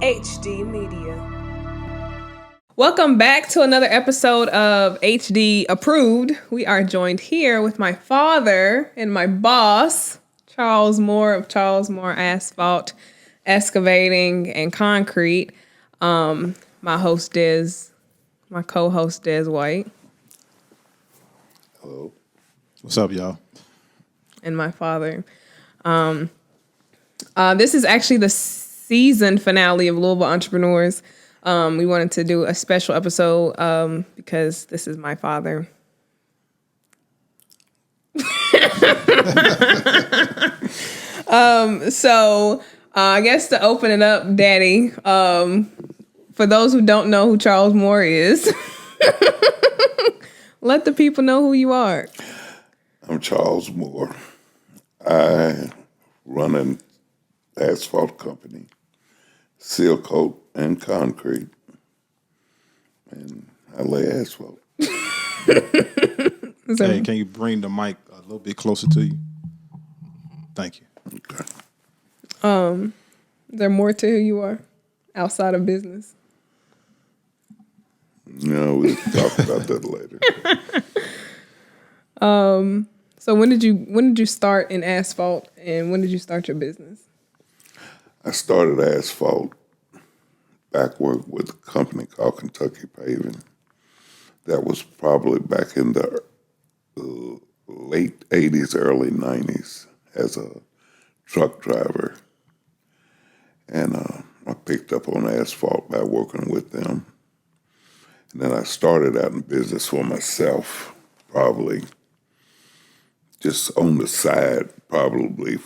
HD Media. Welcome back to another episode of HD Approved. We are joined here with my father and my boss, Charles Moore of Charles Moore Asphalt, Excavating and Concrete. My co-host Des White. Hello. What's up, y'all? And my father. This is actually the season finale of Louisville Entrepreneurs. We wanted to do a special episode because this is my father. I guess to open it up, Daddy, for those who don't know who Charles Moore is, let the people know who you are. I'm Charles Moore. I run an asphalt company, seal coat and concrete, and I lay asphalt. Hey, can you bring the mic a little bit closer to you? Thank you. Okay. Is there more to who you are outside of business? No, we'll talk about that later. So when did you start in asphalt, and when did you start your business? I started asphalt back with a company called Kentucky Paving. That was probably back in the late 80s, early 90s as a truck driver. And I picked up on asphalt by working with them. And then I started out in business for myself, probably just on the side, probably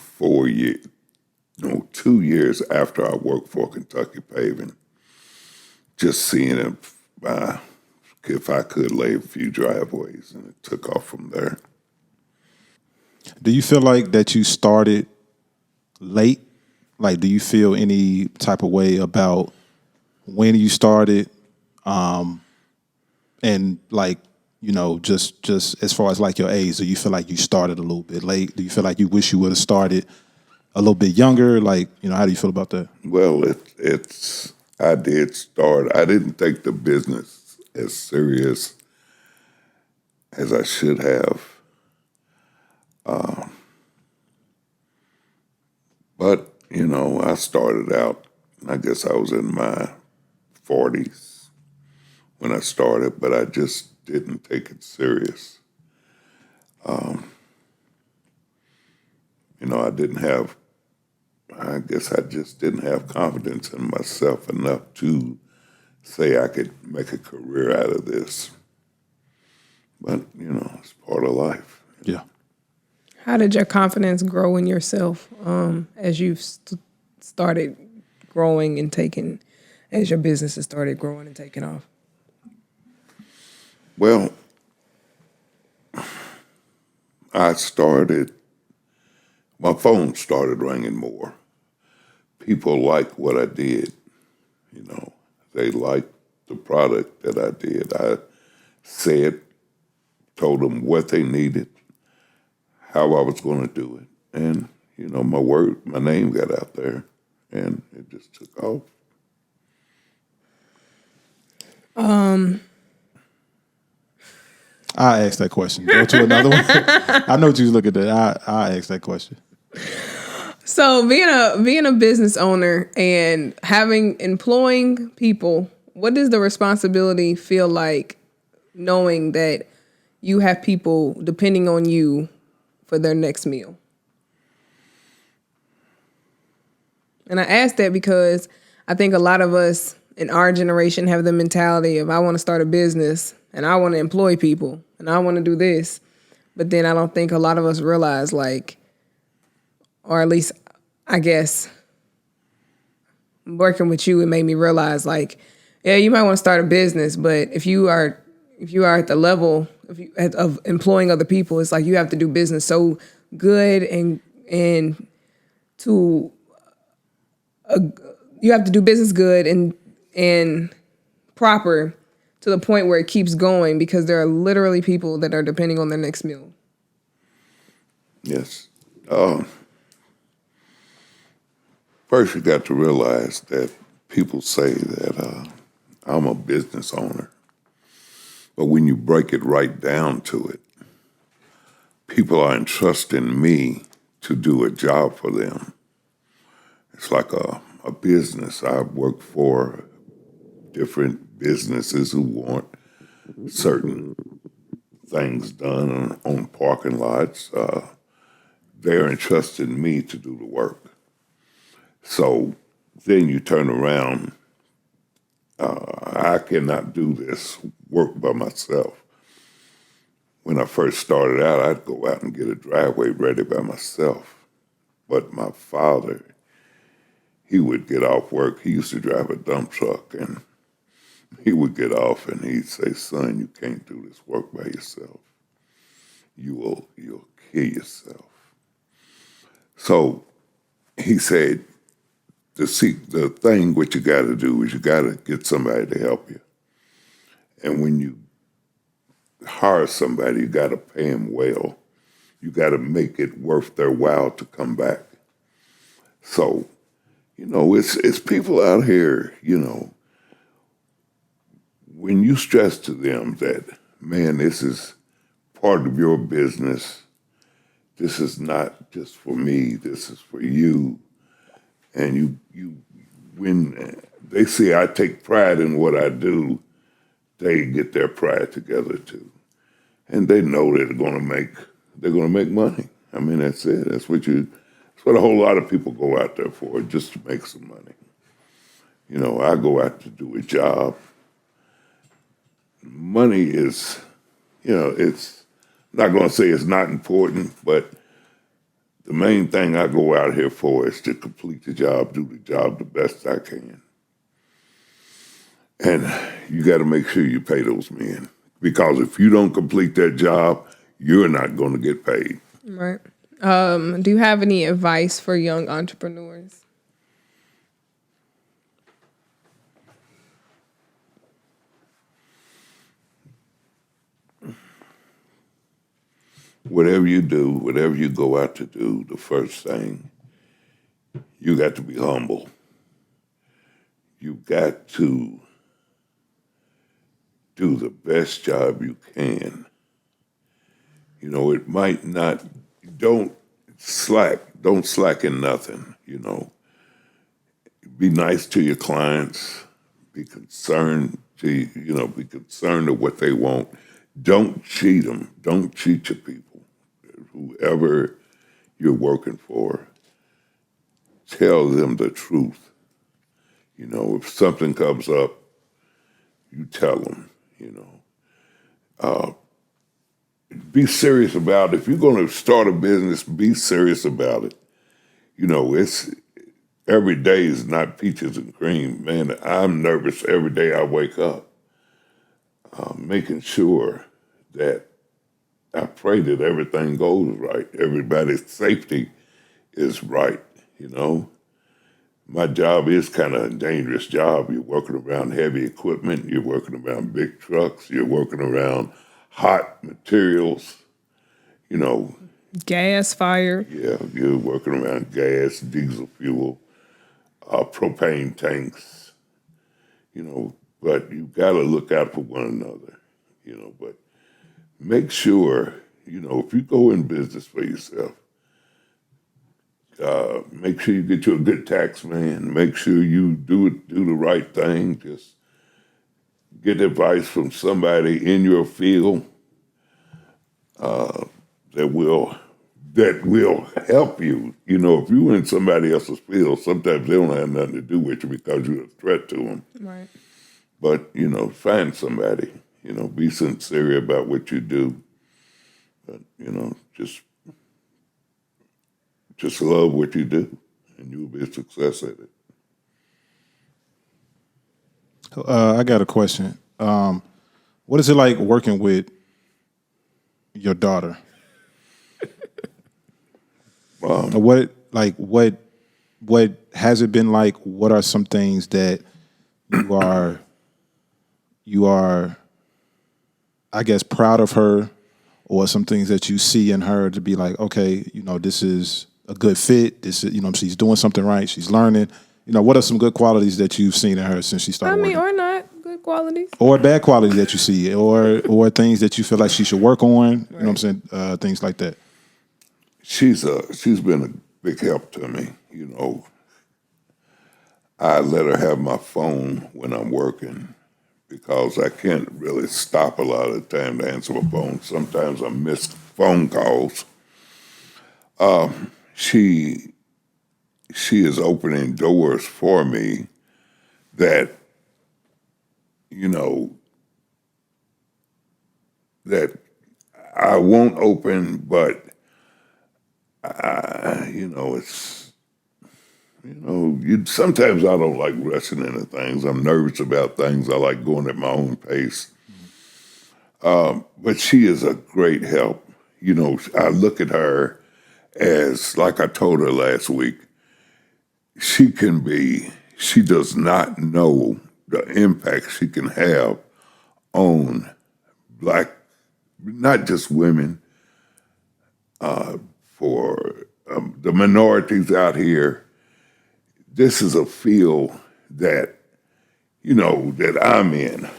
2 years after I worked for Kentucky Paving, just seeing if I could lay a few driveways, and it took off from there. Do you feel like that you started late? Like, do you feel any type of way about when you started? And like, you know, just as far as like your age, do you feel like you started a little bit late? Do you feel like you wish you would have started a little bit younger? Like, you know, how do you feel about that? Well, I did start. I didn't take the business as serious as I should have. But, you know, I started out, I guess I was in my 40s when I started, but I just didn't take it serious. You know, I guess I just didn't have confidence in myself enough to say I could make a career out of this. But, you know, it's part of life. Yeah. How did your confidence grow in yourself as you've started growing and as your business has started growing and taking off? Well, my phone started ringing more. People liked what I did, you know. They liked the product that I did. I told them what they needed, how I was going to do it. And, you know, my name got out there, and it just took off. I asked that question. Go to another one. I know what you was looking at. I asked that question. So being a business owner and employing people, what does the responsibility feel like knowing that you have people depending on you for their next meal? And I ask that because I think a lot of us in our generation have the mentality of, I want to start a business and I want to employ people and I want to do this. But then I don't think a lot of us realize, like, or at least I guess working with you, it made me realize, like, yeah, you might want to start a business, but if you are at the level of employing other people, it's like you have to do business so good and you have to do business good and proper to the point where it keeps going, because there are literally people that are depending on their next meal. Yes. First, you got to realize that people say that I'm a business owner, but when you break it right down to it, people are entrusting me to do a job for them. It's like a business. I work for different businesses who want certain things done on parking lots. They're entrusting me to do the work. So then you turn around, I cannot do this work by myself. When I first started out, I'd go out and get a driveway ready by myself. But my father, he would get off work. He used to drive a dump truck, and he would get off and he'd say, "Son, you can't do this work by yourself. You'll kill yourself." So he said, the thing what you got to do is you got to get somebody to help you. And when you hire somebody, you got to pay them well. You got to make it worth their while to come back. So, it's people out here, when you stress to them that, man, this is part of your business, this is not just for me, this is for you. And when they see I take pride in what I do, they get their pride together too. And they know they're gonna make money. I mean, that's it. That's what a whole lot of people go out there for, just to make some money. I go out to do a job. Money is, it's not gonna say it's not important, but the main thing I go out here for is to complete the job, do the job the best I can. And you got to make sure you pay those men. Because if you don't complete that job, you're not going to get paid. Right. Do you have any advice for young entrepreneurs? Whatever you do, whatever you go out to do, the first thing, you got to be humble. You got to do the best job you can. It might not, don't slacken nothing, Be nice to your clients, be concerned of what they want. Don't cheat them. Don't cheat your people. Whoever you're working for, tell them the truth. If something comes up, you tell them, Be serious about it. If you're going to start a business, be serious about it. It's every day is not peaches and cream. Man, I'm nervous every day I wake up, making sure that I pray that everything goes right. Everybody's safety is right, My job is kind of a dangerous job. You're working around heavy equipment. You're working around big trucks. You're working around hot materials, Gas, fire. Yeah, you're working around gas, diesel fuel, propane tanks, but you got to look out for one another, but make sure, if you go in business for yourself, make sure you get you a good tax man. Make sure you do the right thing. Just get advice from somebody in your field that will help you. If you're in somebody else's field, sometimes they don't have nothing to do with you because you're a threat to them. Right. But, find somebody, be sincere about what you do. But, just love what you do, and you'll be a success at it. I got a question. What is it like working with your daughter? What has it been like? What are some things that you are, I guess, proud of her, or some things that you see in her to be like, okay, this is a good fit. This is, she's doing something right. She's learning. what are some good qualities that you've seen in her since she started working? or not good qualities. Or bad qualities that you see, or things that you feel like she should work on, you know what I'm saying? Things like that. She's been a big help to me, I let her have my phone when I'm working because I can't really stop a lot of the time to answer my phone. Sometimes I miss phone calls. She is opening doors for me that, that I won't open, but it's, sometimes I don't like rushing into things. I'm nervous about things. I like going at my own pace. But she is a great help. I look at her as, like I told her last week, she does not know the impact she can have on Black, not just women, for the minorities out here. This is a field that, that I'm in.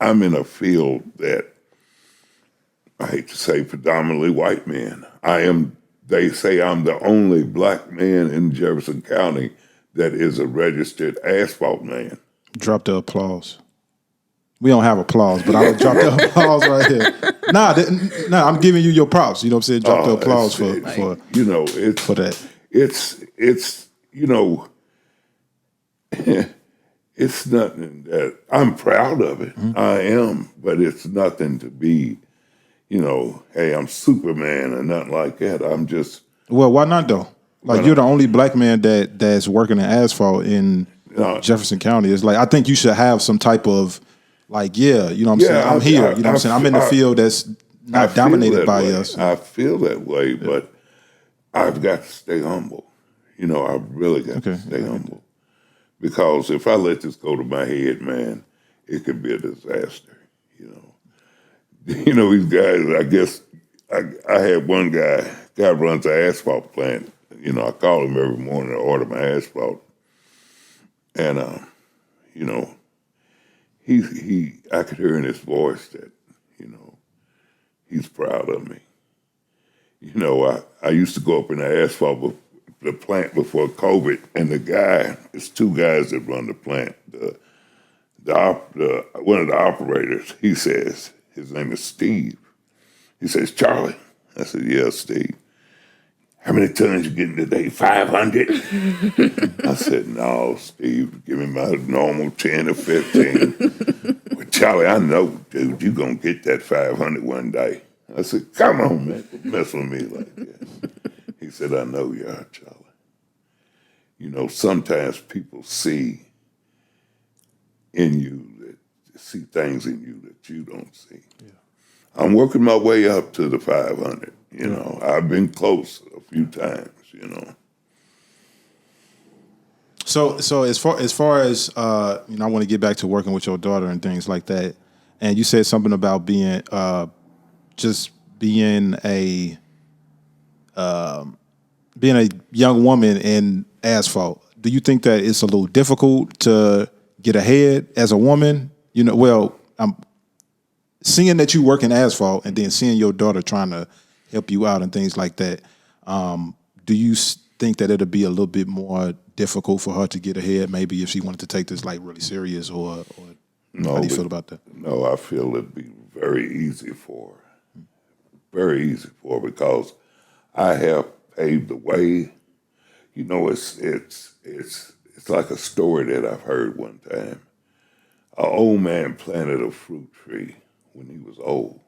I'm in a field that, I hate to say, predominantly white men. They say I'm the only Black man in Jefferson County that is a registered asphalt man. Drop the applause. We don't have applause, but I'll drop the applause right here. Nah, I'm giving you your props. You know what I'm saying? Drop the applause for that. It's it's nothing that I'm proud of it. Mm-hmm. I am, but it's nothing to be, hey, I'm Superman or nothing like that. I'm just. Well, why not though? Like you're the only Black man that's working in asphalt in Jefferson County. It's like I think you should have some type of I'm saying? I'm here. You know what I'm saying? I'm in the field that's not dominated by us. I feel that way, but I've got to stay humble. I've really got to stay humble. Because if I let this go to my head, man, it could be a disaster, These guys, I guess, I had one guy runs an asphalt plant. I call him every morning to order my asphalt. And, I could hear in his voice that, he's proud of me. I used to go up in the asphalt the plant before COVID, and it's two guys that run the plant. One of the operators, he says, his name is Steve. He says, Charlie. I said, yeah, Steve. How many tons you getting today? 500? I said, no, Steve, give me my normal 10 or 15. Well, Charlie, I know, dude, you're going to get that 500 one day. I said, come on, man, don't mess with me like that. He said, I know you are, Charlie. Sometimes people see things in you that you don't see. Yeah. I'm working my way up to the 500. I've been close a few times. So as far as I want to get back to working with your daughter and things like that. And you said something about being being a young woman in asphalt. Do you think that it's a little difficult to get ahead as a woman? I'm seeing that you work in asphalt and then seeing your daughter trying to help you out and things like that. Do you think that it'll be a little bit more difficult for her to get ahead? Maybe if she wanted to take this like really serious, or no, how do you feel about that? No, I feel it'd be very easy for her. Very easy for her because I have paved the way. It's like a story that I've heard one time. An old man planted a fruit tree when he was old,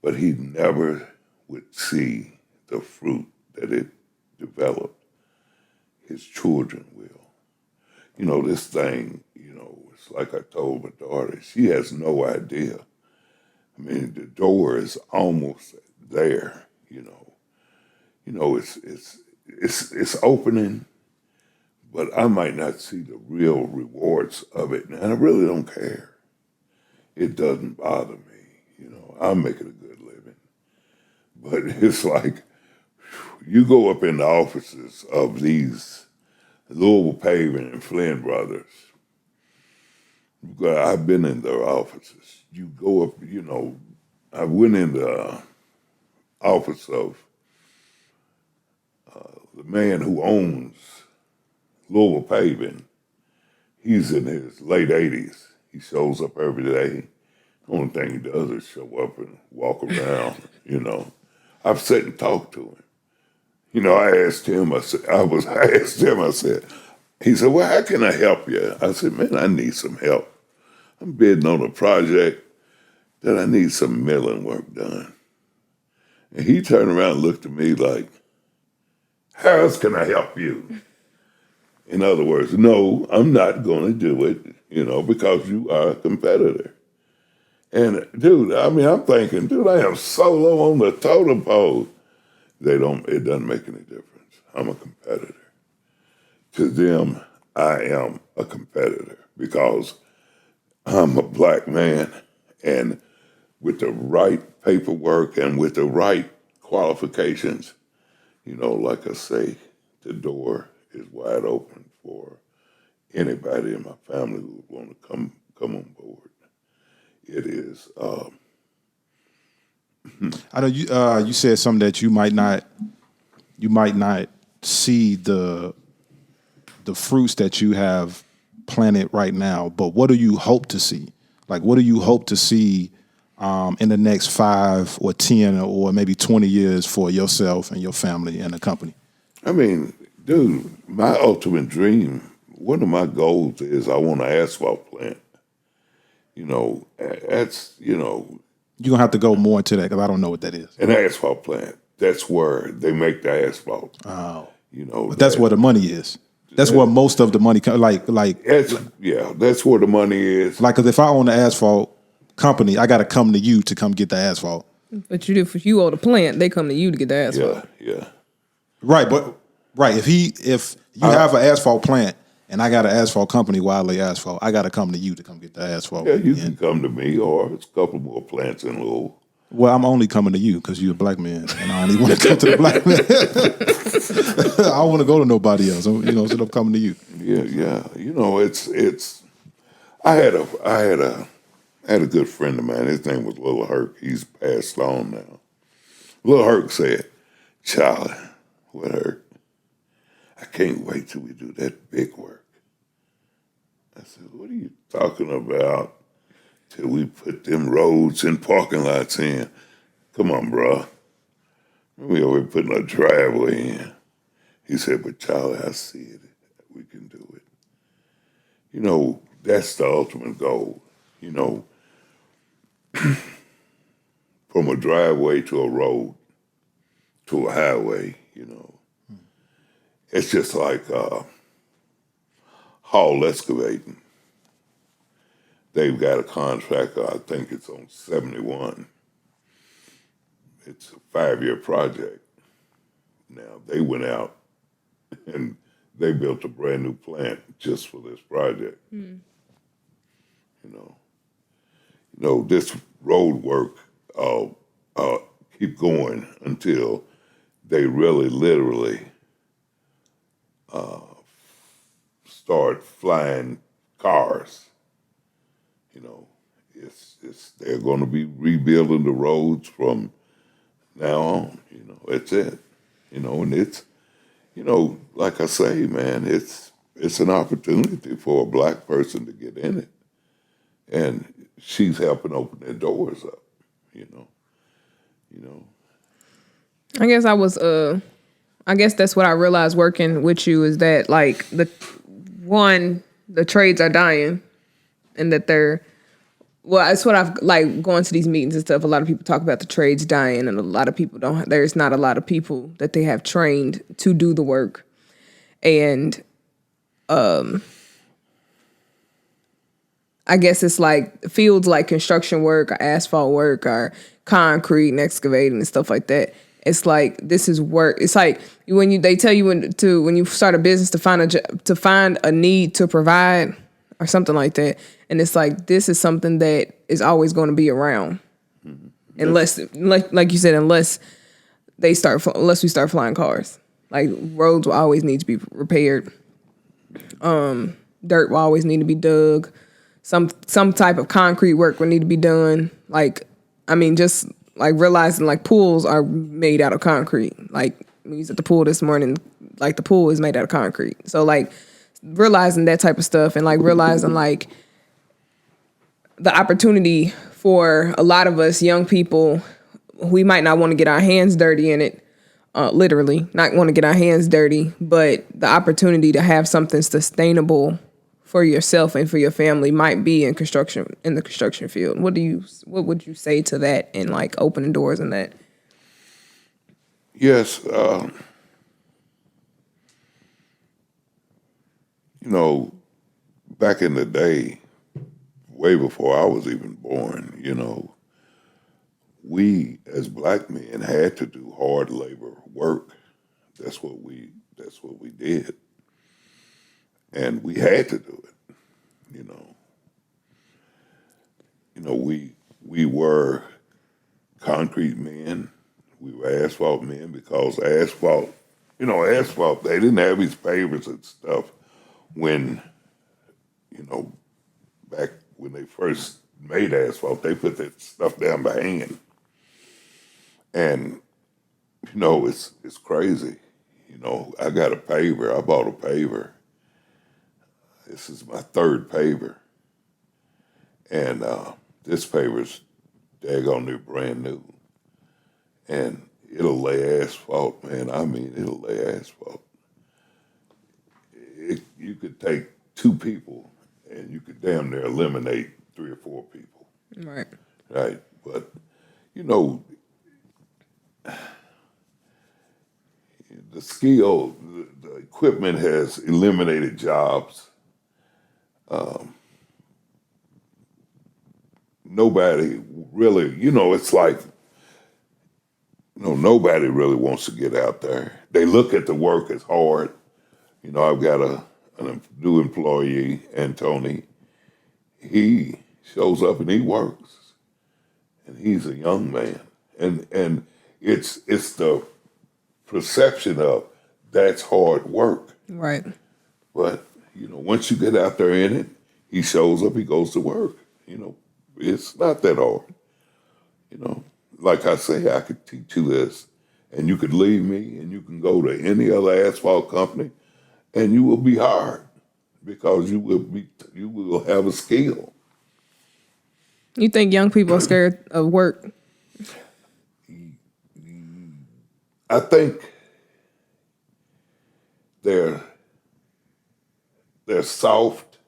but he never would see the fruit that it developed. His children will. This thing, it's like I told my daughter, she has no idea. I mean, the door is almost there, it's opening, but I might not see the real rewards of it, and I really don't care. It doesn't bother me, I'm making a good living. But it's like, you go up in the offices of these Louisville Paving and Flynn Brothers. I've been in their offices. You go up, I went in the office of the man who owns Louisville Paving. He's in his late 80s. He shows up every day. The only thing he does is show up and walk around, I've sat and talked to him. I asked him, I said, he said, well, how can I help you? I said, man, I need some help. I'm bidding on a project that I need some milling work done. And he turned around and looked at me like, how else can I help you? In other words, no, I'm not going to do it, because you are a competitor. And dude, I'm thinking, dude, I am so low on the totem pole. It doesn't make any difference. I'm a competitor. To them, I am a competitor because I'm a black man, and with the right paperwork and with the right qualifications, like I say, the door is wide open for anybody in my family who would want to come on board. It is. I know you said something that you might not see the fruits that you have planted right now, but what do you hope to see? Like, what do you hope to see in the next 5 or 10 or maybe 20 years for yourself and your family and the company? Dude, my ultimate dream, one of my goals is I want an asphalt plant. That's. You're going to have to go more into that because I don't know what that is. An asphalt plant. That's where they make the asphalt. Oh. But that's where the money is. That's where most of the money comes. That's where the money is. Like, because if I own the asphalt company, I got to come to you to come get the asphalt. But if you own the plant, they come to you to get the asphalt. Yeah. Right, if you have an asphalt plant and I got an asphalt company, Wildly Asphalt, I got to come to you to come get the asphalt. Yeah, you can come to me, or it's a couple more plants in Louisville. Well, I'm only coming to you because you're a black man, and I only want to come to the black man. I don't want to go to nobody else, so I'm coming to you. Yeah. It's. I had a good friend of mine. His name was Little Herc. He's passed on now. Little Herc said, "Charlie, what Herc? I can't wait till we do that big work." I said, "What are you talking about? Till we put them roads and parking lots in? Come on, bro. We over putting a driveway in." He said, "But Charlie, I see it. We can do it." That's the ultimate goal. From a driveway to a road to a highway, It's just like Hall Excavating. They've got a contract, I think it's on 71. It's a 5-year project. Now, they went out and they built a brand new plant just for this project. This road work keep going until they really literally start flying cars. They're going to be rebuilding the roads from now on. It's it. And it's, like I say, man, it's an opportunity for a black person to get in it, and she's helping open their doors up. I guess that's what I realized working with you is that like the trades are dying, and that that's what I've like going to these meetings and stuff. A lot of people talk about the trades dying, and a lot of people there's not a lot of people that they have trained to do the work. And I guess it's like fields like construction work or asphalt work or concrete and excavating and stuff like that. It's like, this is work. It's like they tell you when you start a business to find a need to provide or something like that. And it's like, this is something that is always going to be around. Mm-hmm. Unless, like you said, unless we start flying cars. Like, roads will always need to be repaired. Dirt will always need to be dug. Some type of concrete work will need to be done. Like, I mean, just like realizing like pools are made out of concrete. Like we was at the pool this morning, like the pool is made out of concrete. So like realizing that type of stuff and like realizing like the opportunity for a lot of us young people, we might not want to get our hands dirty in it. Literally, not want to get our hands dirty, but the opportunity to have something sustainable for yourself and for your family might be in the construction field. What would you say to that and like opening doors in that? Yes, back in the day, way before I was even born, we as black men had to do hard labor work. That's what we did. And we had to do it, you know. We were concrete men. We were asphalt men because asphalt, they didn't have these pavers and stuff when, back when they first made asphalt, they put that stuff down by hand. And, it's crazy. I got a paver. I bought a paver. This is my third paver. And this paver's daggone near brand new. And it'll lay asphalt, man. I mean, it'll lay asphalt. You could take two people and you could damn near eliminate 3 or 4 people. Right. Right. But, the skill, the equipment has eliminated jobs. Nobody really, it's like, nobody really wants to get out there. They look at the work as hard. I've got a new employee, Antony. He shows up and he works, and he's a young man, and it's the perception of that's hard work. Right. But once you get out there in it, he shows up, he goes to work. It's not that hard. Like I say, I could teach you this, and you could leave me, and you can go to any other asphalt company, and you will be hired because you will have a skill. You think young people are scared of work? I think they're soft,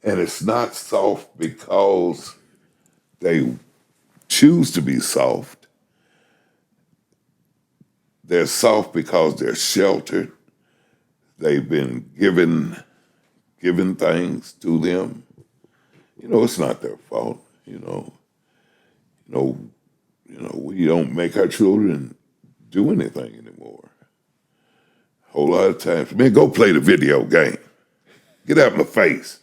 and it's not soft because they choose to be soft. They're soft because they're sheltered. They've been given things to them. It's not their fault. We don't make our children do anything anymore. A whole lot of times, man, go play the video game. Get out of my face.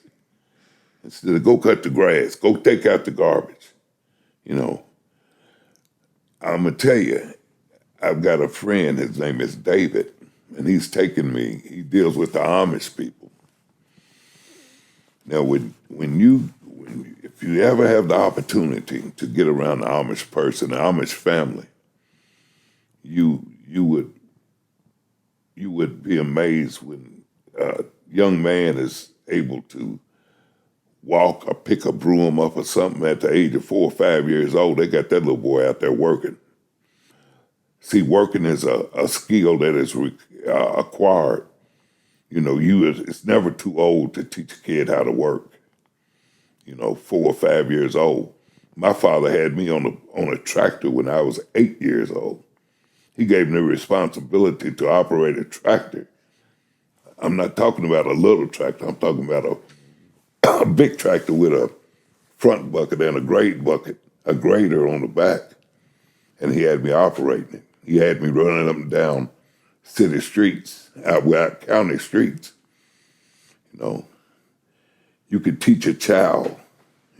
Instead of go cut the grass, go take out the garbage. I'm going to tell you, I've got a friend, his name is David, and he's taken me, he deals with the Amish people. Now, if you ever have the opportunity to get around the Amish person, the Amish family, you would be amazed when a young man is able to walk or pick a broom up or something at the age of 4 or 5 years old. They got that little boy out there working. See, working is a skill that is acquired. It's never too old to teach a kid how to work. 4 or 5 years old. My father had me on a tractor when I was 8 years old. He gave me the responsibility to operate a tractor. I'm not talking about a little tractor. I'm talking about a big tractor with a front bucket and a grader on the back. And he had me operating it. He had me running up and down city streets, out county streets. You could teach a child.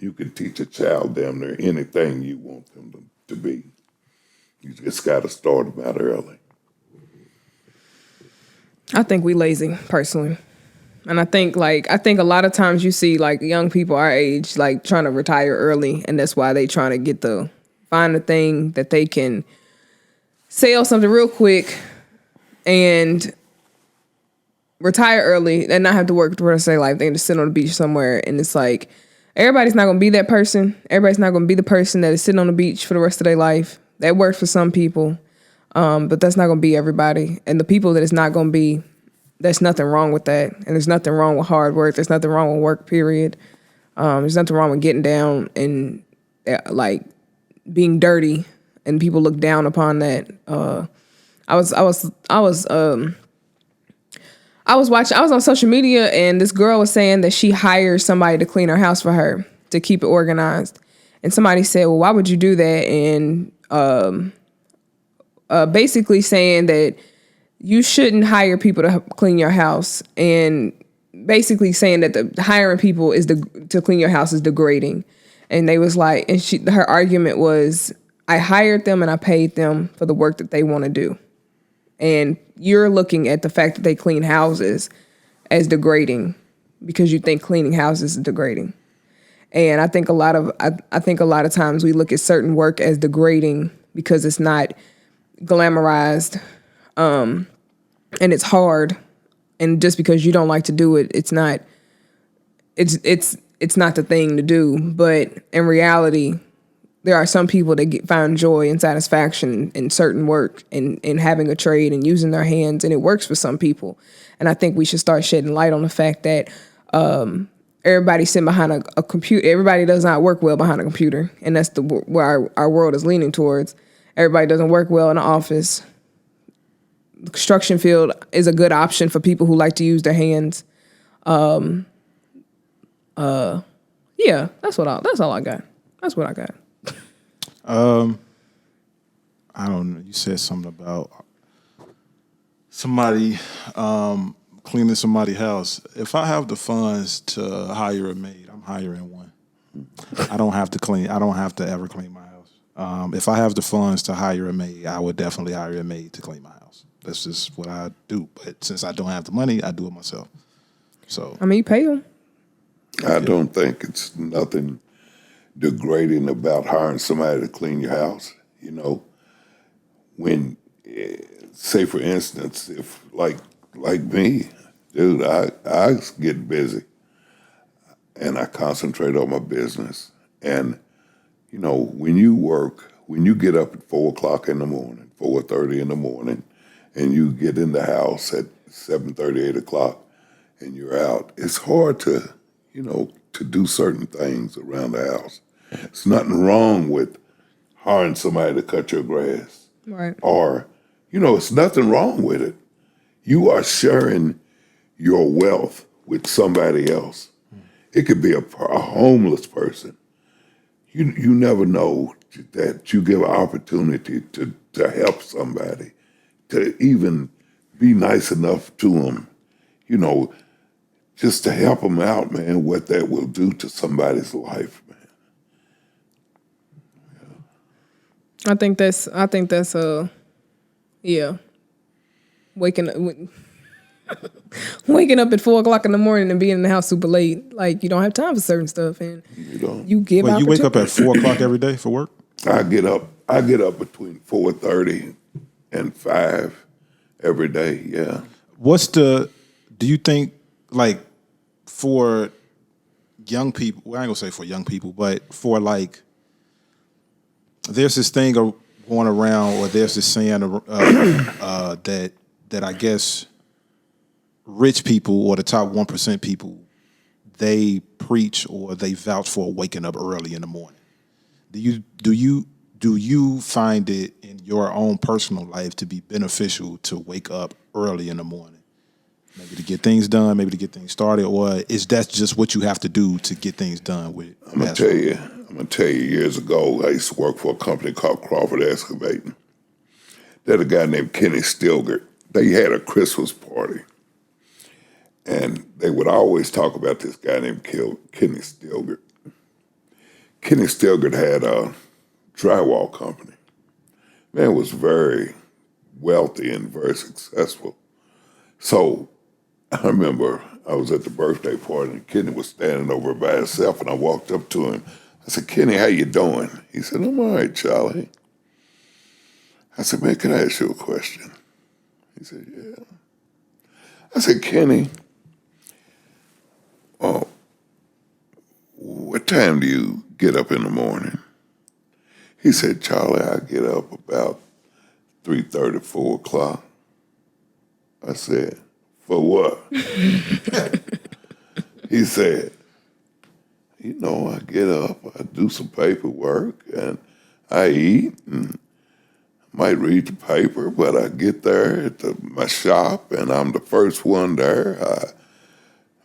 You can teach a child damn near anything you want them to be. You just got to start them out early. I think we lazy, personally. And I think a lot of times you see like young people our age like trying to retire early, and that's why they trying to find the thing that they can sell something real quick and retire early and not have to work the rest of their life. They can just sit on the beach somewhere, and it's like everybody's not gonna be that person. Everybody's not gonna be the person that is sitting on the beach for the rest of their life. That works for some people, but that's not gonna be everybody. And the people that it's not gonna be, there's nothing wrong with that. And there's nothing wrong with hard work. There's nothing wrong with work, period. There's nothing wrong with getting down and like being dirty, and people look down upon that. I was on social media, and this girl was saying that she hires somebody to clean her house for her to keep it organized. And somebody said, well, why would you do that? And basically saying that you shouldn't hire people to clean your house, and basically saying that the hiring people to clean your house is degrading. And they was like, and her argument was, I hired them and I paid them for the work that they want to do. And you're looking at the fact that they clean houses as degrading because you think cleaning houses is degrading. And I think a lot of times we look at certain work as degrading because it's not glamorized, and it's hard. And just because you don't like to do it, it's not the thing to do. But in reality, there are some people that find joy and satisfaction in certain work and having a trade and using their hands, and it works for some people. And I think we should start shedding light on the fact that everybody sitting behind a computer, everybody does not work well behind a computer, and that's where our world is leaning towards. Everybody doesn't work well in the office. The construction field is a good option for people who like to use their hands. Yeah, that's all I got. That's what I got. I don't know. You said something about somebody cleaning somebody's house. If I have the funds to hire a maid, I'm hiring one. I don't have to clean. I don't have to ever clean my house. If I have the funds to hire a maid, I would definitely hire a maid to clean my house. That's just what I do. But since I don't have the money, I do it myself. So I mean, you pay them. I don't think it's nothing degrading about hiring somebody to clean your house. You know, when, say for instance, if like me, dude, I get busy and I concentrate on my business. And, you know, when you get up at 4:00 in the morning, 4:30 in the morning, and you get in the house at 7:30, 8:00, and you're out, it's hard to do certain things around the house. There's nothing wrong with hiring somebody to cut your grass. Right. Or, it's nothing wrong with it. You are sharing your wealth with somebody else. It could be a homeless person. You never know that you give an opportunity to help somebody, to even be nice enough to them, just to help them out, man, what that will do to somebody's life, man. Yeah. I think that's yeah. Waking up at 4:00 in the morning and being in the house super late, like you don't have time for certain stuff, and You don't. you give. Wait, you wake up at 4:00 every day for work? I get up between 4:30 and 5 every day. Yeah. Do you think, like, for young people, well, I ain't gonna say for young people, but for like, there's this thing going around, or there's this saying that I guess rich people or the top 1% people, they preach or they vouch for waking up early in the morning. Do you find it in your own personal life to be beneficial to wake up early in the morning? Maybe to get things done, maybe to get things started, or is that just what you have to do to get things done with? I'm gonna tell you, years ago, I used to work for a company called Crawford Excavating. There's a guy named Kenny Stilgert. They had a Christmas party, and they would always talk about this guy named Kenny Stilgert. Kenny Stilgert had a drywall company. Man was very wealthy and very successful. So I remember I was at the birthday party, and Kenny was standing over by himself, and I walked up to him. I said, Kenny, how you doing? He said, I'm all right, Charlie. I said, man, can I ask you a question? He said, yeah. I said, Kenny, what time do you get up in the morning? He said, Charlie, I get up about 3:30, 4 o'clock. I said, for what? He said, I get up, I do some paperwork, and I eat, and might read the paper, but I get there at my shop, and I'm the first one there. I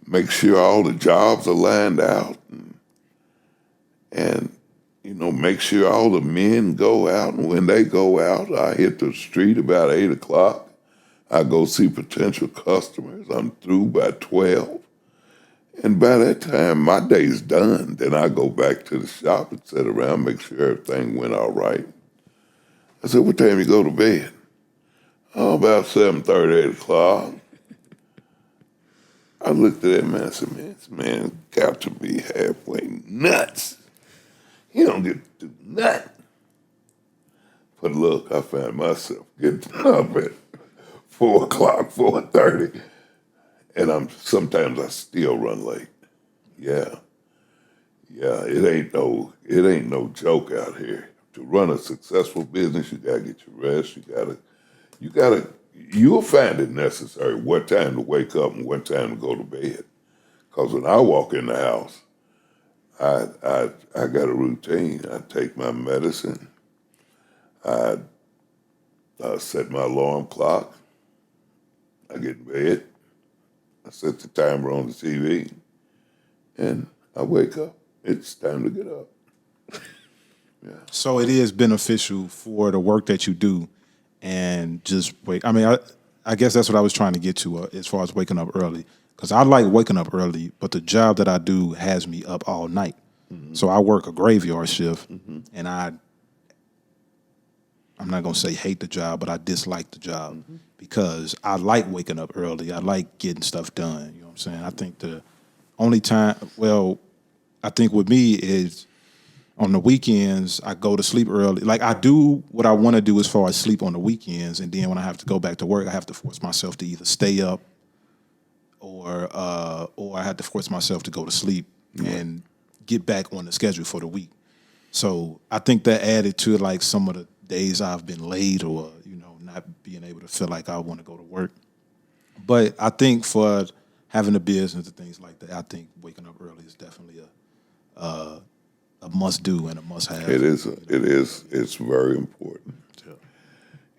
make sure all the jobs are lined out, and make sure all the men go out, and when they go out, I hit the street about 8 o'clock. I go see potential customers. I'm through by 12. And by that time, my day's done. Then I go back to the shop and sit around, make sure everything went all right. I said, what time you go to bed? Oh, about 7:30, 8 o'clock. I looked at that man and said, man, this man got to be halfway nuts. He don't get to do nothing. But look, I found myself getting up at 4 o'clock, 4:30. And sometimes I still run late. Yeah. It ain't no joke out here. To run a successful business, you gotta get your rest. You'll find it necessary what time to wake up and what time to go to bed. Because when I walk in the house, I got a routine. I take my medicine. I set my alarm clock. I get in bed. I set the timer on the TV, and I wake up. It's time to get up. Yeah. So it is beneficial for the work that you do, and just wait. I mean, I guess that's what I was trying to get to as far as waking up early, because I like waking up early, but the job that I do has me up all night. Mm-hmm. So I work a graveyard shift, and I'm not gonna say hate the job, but I dislike the job because I like waking up early. I like getting stuff done. You know what I'm saying? I think the only time, I think with me is on the weekends, I go to sleep early. Like I do what I want to do as far as sleep on the weekends, and then when I have to go back to work, I have to force myself to either stay up or I have to force myself to go to sleep and get back on the schedule for the week. So I think that added to like some of the days I've been late or, not being able to feel like I want to go to work. But I think for having a business and things like that, I think waking up early is definitely a must do and a must have. It is. It's very important. Yeah.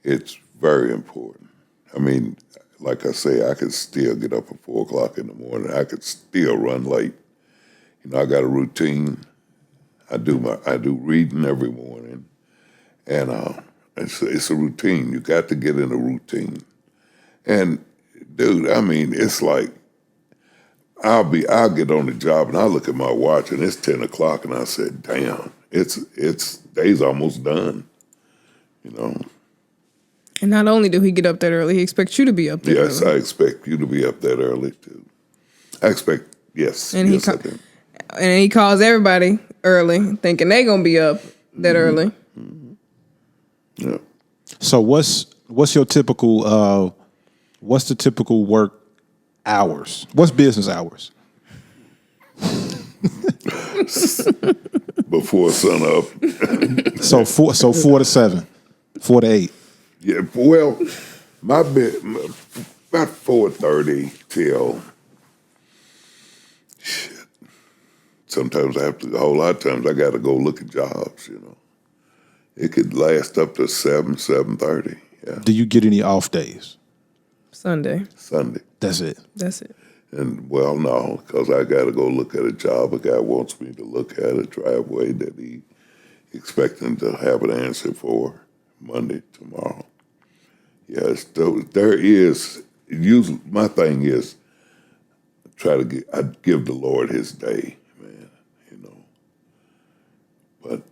It's very important. I mean, like I say, I could still get up at 4 o'clock in the morning. I could still run late. I got a routine. I do reading every morning, and it's a routine. You got to get in a routine. And dude, I mean, it's like I'll get on the job and I look at my watch and it's 10 o'clock and I said, damn, it's day's almost done. And not only do he get up that early, he expects you to be up that early. Yes, I expect you to be up that early too. Yes, and yes, I do. And he calls everybody early, thinking they gonna be up that early. Mm-hmm. Yeah. So what's your typical what's the typical work hours? What's business hours? Before sun up. So 4 to 7, 4 to 8. Yeah, well, my bit about 4:30 till shit. Sometimes I have to. A whole lot of times I got to go look at jobs. It could last up to 7:30. Yeah. Do you get any off days? Sunday. That's it. And well, no, because I got to go look at a job. A guy wants me to look at a driveway that he expecting to have an answer for Monday, tomorrow. Yes, there is. Usually, my thing is I give the Lord His day, man. But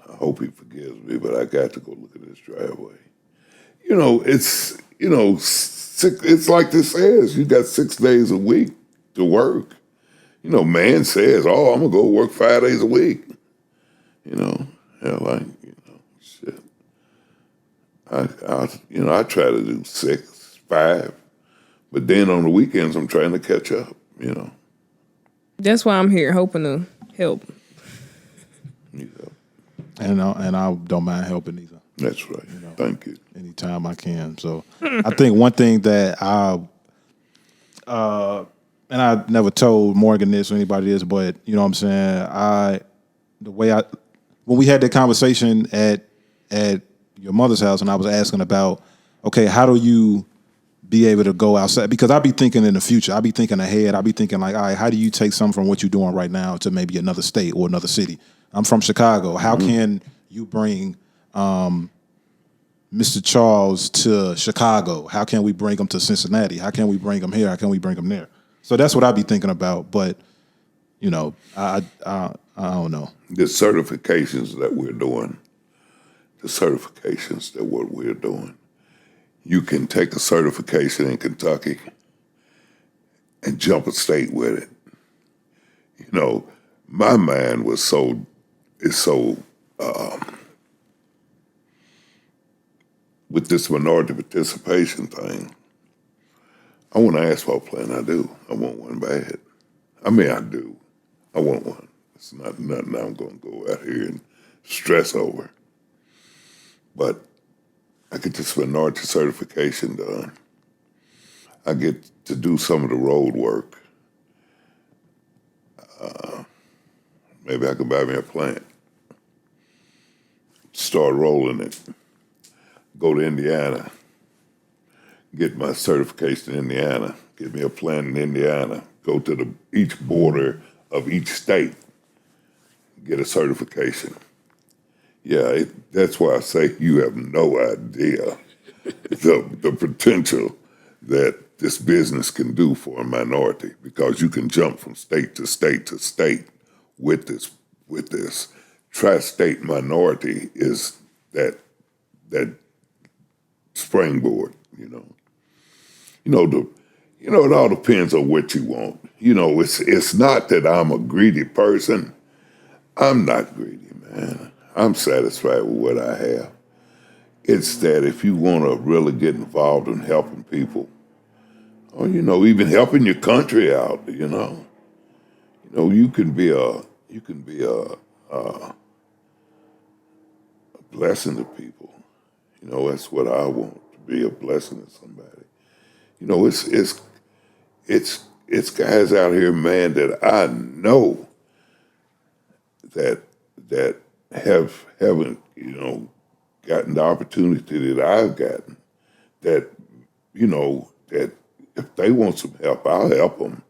I hope He forgives me. But I got to go look at this driveway. It's like this says, you got 6 days a week to work. Man says, oh, I'm going to go work 5 days a week. Shit. I try to do 6, 5, but then on the weekends I'm trying to catch up. That's why I'm here, hoping to help. And I don't mind helping either. That's right. Thank you. Anytime I can. So I think one thing that and I never told Morgan this or anybody this, but you know what I'm saying, when we had that conversation at your mother's house, and I was asking about, okay, how do you be able to go outside? Because I be thinking in the future, I be thinking ahead, I be thinking like, all right, how do you take something from what you're doing right now to maybe another state or another city? I'm from Chicago. How can you bring Mr. Charles to Chicago? How can we bring him to Cincinnati? How can we bring him here? How can we bring him there? So that's what I be thinking about. But I don't know. The certifications that we're doing, what we're doing, you can take a certification in Kentucky and jump a state with it. My mind is so with this minority participation thing. I want an asphalt plant. I do. I want one bad. I do. I want one. It's not nothing I'm going to go out here and stress over. But I get this minority certification done. I get to do some of the road work. Maybe I could buy me a plant, start rolling it, go to Indiana, get my certification in Indiana, get me a plant in Indiana, go to each border of each state, get a certification. Yeah, that's why I say you have no idea the potential that this business can do for a minority, because you can jump from state to state to state with this. Tri-state minority is that springboard. It all depends on what you want. It's not that I'm a greedy person. I'm not greedy, man. I'm satisfied with what I have. It's that if you want to really get involved in helping people, or even helping your country out, you can be a blessing to people. That's what I want, to be a blessing to somebody. It's guys out here, man, that I know that haven't gotten the opportunity that I've gotten. That that if they want some help, I'll help them.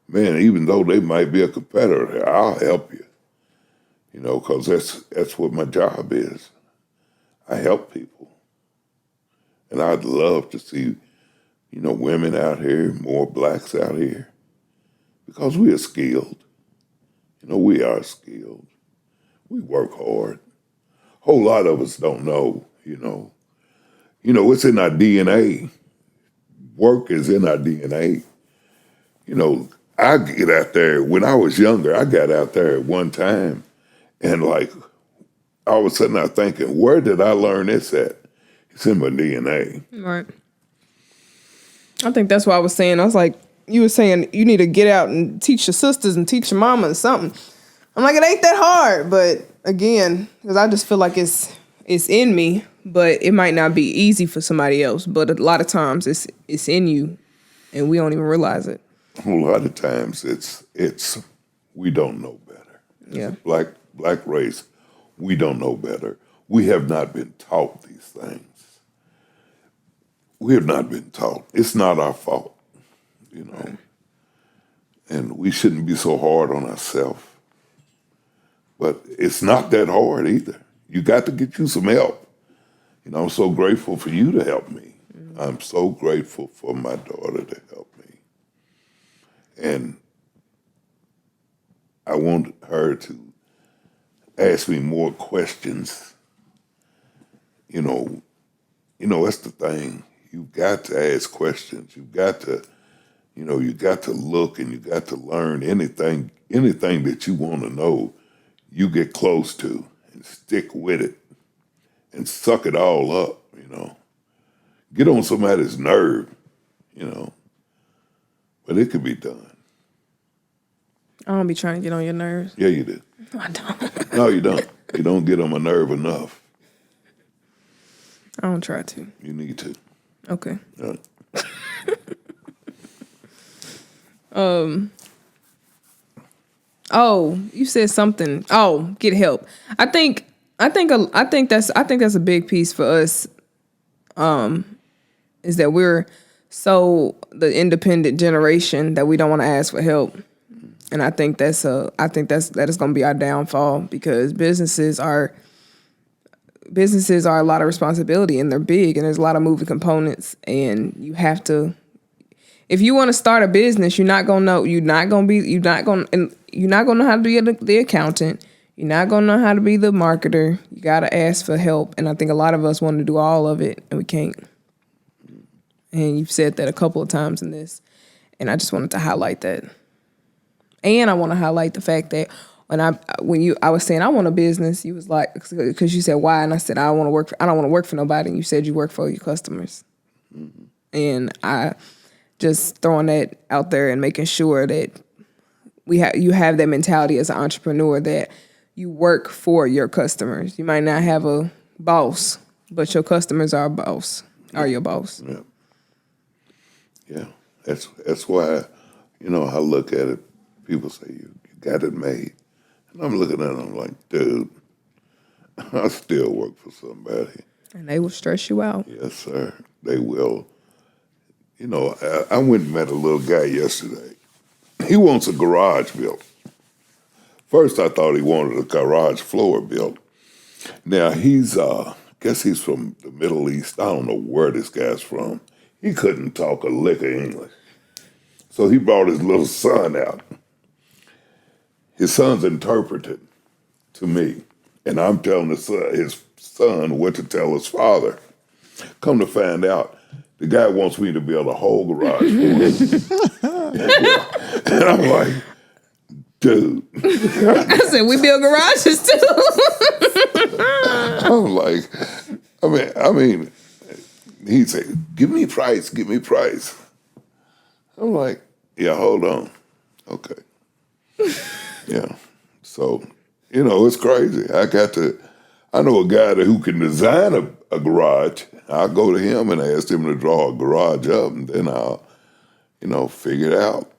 Man, even though they might be a competitor, I'll help you. Because that's what my job is. I help people. And I'd love to see, women out here, more blacks out here, because we are skilled. We are skilled. We work hard. A whole lot of us don't know, it's in our DNA. Work is in our DNA. I get out there, when I was younger, I got out there at one time, and all of a sudden I'm thinking, where did I learn this at? It's in my DNA. Right. I think that's what I was saying. I was like, you were saying you need to get out and teach your sisters and teach your mama and something. I'm like, it ain't that hard, but again, because I just feel like it's in me, but it might not be easy for somebody else. But a lot of times it's in you, and we don't even realize it. A lot of times it's we don't know better. Yeah. Black race, we don't know better. We have not been taught these things. We have not been taught. It's not our fault, Right. And we shouldn't be so hard on ourselves. But it's not that hard either. You got to get you some help. I'm so grateful for you to help me. Mm-hmm. I'm so grateful for my daughter to help me. And I want her to ask me more questions, that's the thing. You've got to ask questions. You've got to, you got to look and you got to learn anything that you want to know, you get close to and stick with it and suck it all up. Get on somebody's nerve, but it could be done. I don't be trying to get on your nerves. Yeah, you do. I don't. No, you don't. You don't get on my nerve enough. I don't try to. You need to. Okay. Yeah. Oh, you said something. Oh, get help. I think that's a big piece for us. Is that we're so the independent generation that we don't want to ask for help, and I think that is going to be our downfall, because businesses are a lot of responsibility, and they're big, and there's a lot of moving components, and you have to. If you want to start a business, you're not gonna know how to be the accountant. You're not gonna know how to be the marketer. You gotta ask for help, and I think a lot of us want to do all of it, and we can't. And you've said that a couple of times in this, and I just wanted to highlight that. And I want to highlight the fact that when I was saying I want a business, you was like, because you said why, and I said I don't want to work for nobody, and you said you work for your customers, and I. Just throwing that out there and making sure that you have that mentality as an entrepreneur, that you work for your customers. You might not have a boss, but your customers are your boss. Yeah. Yeah. That's why, I look at it. People say you got it made. And I'm looking at them like, dude, I still work for somebody. And they will stress you out. Yes, sir. They will. I went and met a little guy yesterday. He wants a garage built. First, I thought he wanted a garage floor built. Now, guess he's from the Middle East. I don't know where this guy's from. He couldn't talk a lick of English. So he brought his little son out. His son's interpreted to me, and I'm telling his son what to tell his father. Come to find out, the guy wants me to build a whole garage for him. And I'm like, dude. I said, we build garages too. I'm like, I mean, he said, give me price. I'm like, yeah, hold on. Okay. Yeah. So, it's crazy. I know a guy who can design a garage. I'll go to him and ask him to draw a garage up, and then I'll, figure it out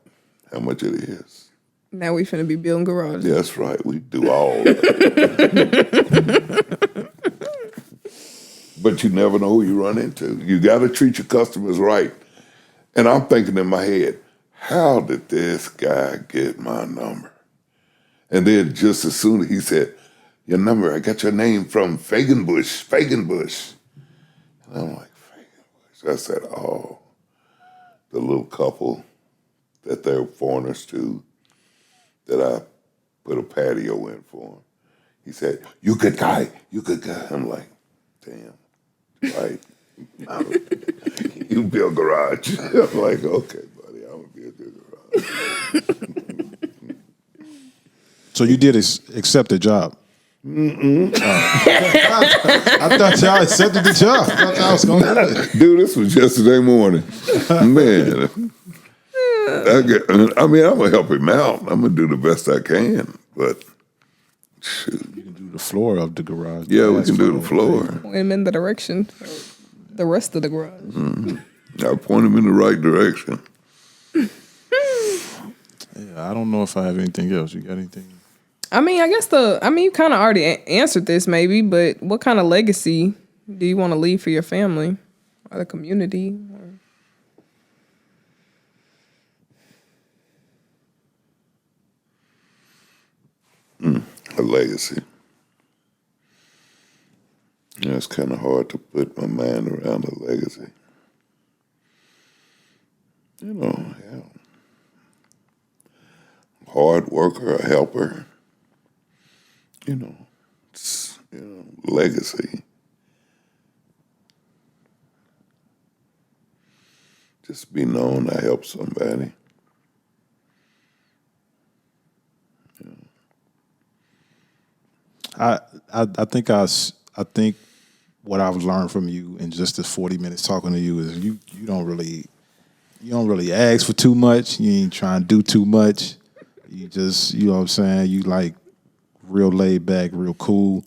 how much it is. Now we finna be building garages. That's right. We do all that. But you never know who you run into. You got to treat your customers right. And I'm thinking in my head, how did this guy get my number? And then just as soon as he said, your number, I got your name from Fagenbush. And I'm like, Fagenbush. I said, oh, the little couple that they're foreigners to, that I put a patio in for him. He said, you good guy. I'm like, damn, right. You build garage. I'm like, okay, buddy, I'm going to build your garage. So you did accept the job? Mm-mm. I thought y'all accepted the job. I thought y'all was going to. Dude, this was yesterday morning. Man, I'm going to help him out. I'm going to do the best I can. But, shoot. You can do the floor of the garage. Yeah, we can do the floor. Point him in the direction for the rest of the garage. Mm-hmm. I point him in the right direction. Yeah, I don't know if I have anything else. You got anything? I mean, you kind of already answered this maybe, but what kind of legacy do you want to leave for your family or the community? A legacy. Yeah, it's kind of hard to put my mind around a legacy. Yeah. Hard worker, a helper. Legacy. just be known to help somebody. I think what I've learned from you in just this 40 minutes talking to you is you don't really ask for too much. You ain't trying to do too much. You just, you know what I'm saying, you like real laid back, real cool,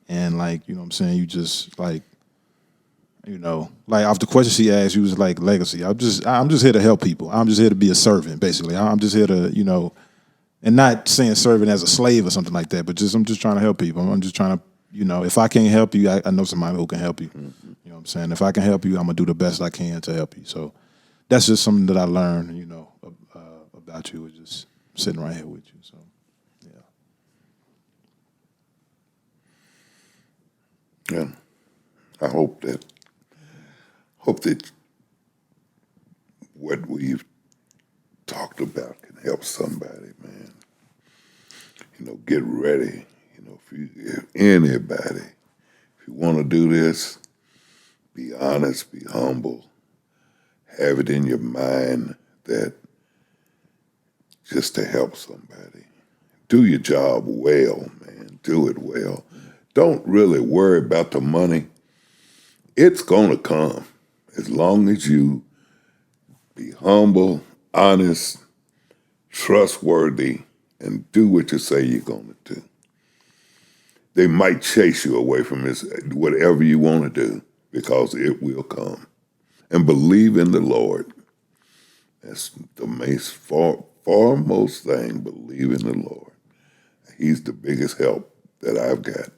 and like, you know what I'm saying, you just like, you know, like off the question she asked, you was like legacy. I'm just here to help people. I'm just here to be a servant, basically. I'm just here to, you know, and not saying servant as a slave or something like that, but I'm just trying to help people. I'm just trying to, you know, if I can't help you, I know somebody who can help you. You know what I'm saying? If I can help you, I'm gonna do the best I can to help you. So that's just something that I learned, you know, about you, was just sitting right here with you. So Yeah. I hope that what we've talked about can help somebody, man. You know, get ready. You know, if anybody, if you want to do this, be honest, be humble, have it in your mind that just to help somebody. Do your job well, man. Do it well. Don't really worry about the money. It's going to come as long as you be humble, honest, trustworthy, and do what you say you're going to do. They might chase you away from this, whatever you want to do, because it will come. And believe in the Lord. That's the most foremost thing, believe in the Lord. He's the biggest help that I've got.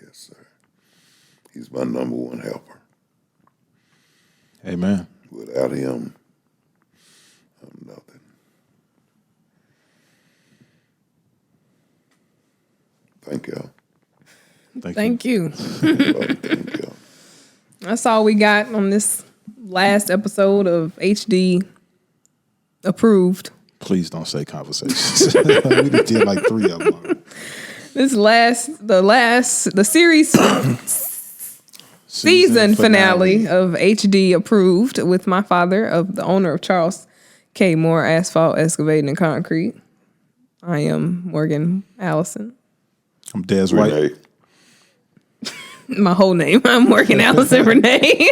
Yes, sir. He's my number one helper. amen. Without him, I'm nothing. Thank y'all. Thank you. Thank y'all. That's all we got on this last episode of HD Approved. Please don't say conversations. We just did like 3 of them. The series season finale of HD Approved with my father, the owner of Charles K. Moore Asphalt, Excavating and Concrete. I am Morgan Allison. I'm Des White. Renee. My whole name. I'm Morgan Allison Renee.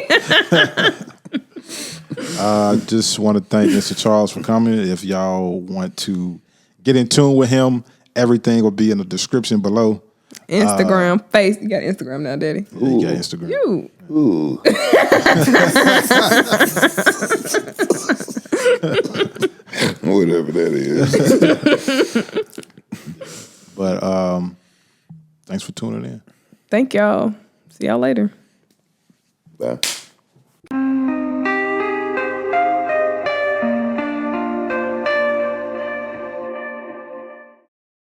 I just want to thank Mr. Charles for coming. If y'all want to get in tune with him, everything will be in the description below. Instagram, face. You got Instagram now, Daddy. Yeah, you got Instagram. You. Ooh. Whatever that is. But thanks for tuning in. Thank y'all. See y'all later. Bye.